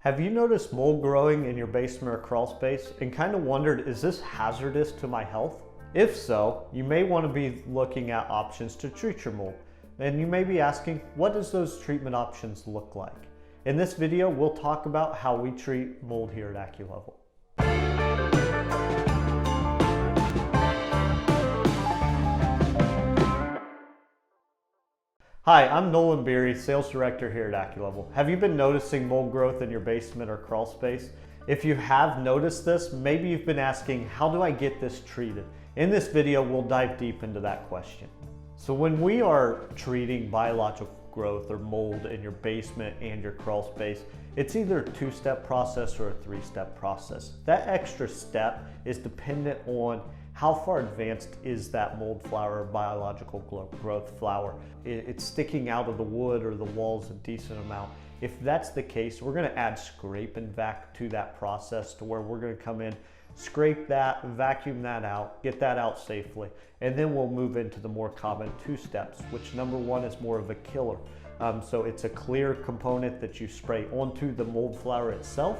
Have you noticed mold growing in your basement or crawl space and kind of wondered, is this hazardous to my health? If so, you may want to be looking at options to treat your mold. And you may be asking, what does those treatment options look like? In this video, we'll talk about how we treat mold here at AccuLevel. Hi, I'm Nolan Beery, Sales Director here at AccuLevel. Have you been noticing mold growth in your basement or crawl space? If you have noticed this, maybe you've been asking, how do I get this treated? In this video, we'll dive deep into that question. So when we are treating biological growth or mold in your basement and your crawl space, it's either a two-step process or a three-step process. That extra step is dependent on how far advanced is that mold flower or biological growth flower. It's sticking out of the wood or the walls a decent amount. If that's the case, we're gonna add scrape and vac to that process to where we're gonna come in, scrape that, vacuum that out, get that out safely, and then we'll move into the more common two steps, which number one is more of a killer. So it's a clear component that you spray onto the mold flower itself,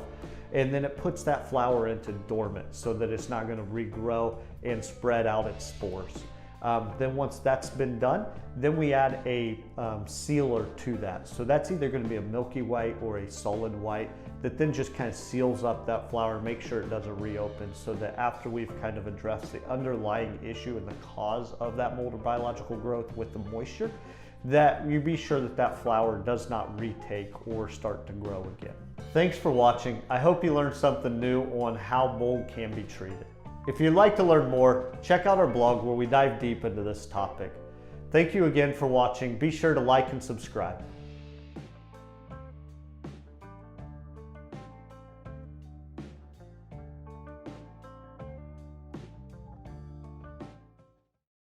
and then it puts that flower into dormant so that it's not going to regrow and spread out its spores. Then once that's been done, then we add a sealer to that. So that's either going to be a milky white or a solid white that then just kind of seals up that flower, make sure it doesn't reopen, so that after we've kind of addressed the underlying issue and the cause of that mold or biological growth with the moisture, that you be sure that that flower does not retake or start to grow again. Thanks for watching. I hope you learned something new on how mold can be treated. If you'd like to learn more, check out our blog where we dive deep into this topic. Thank you again for watching. Be sure to like and subscribe.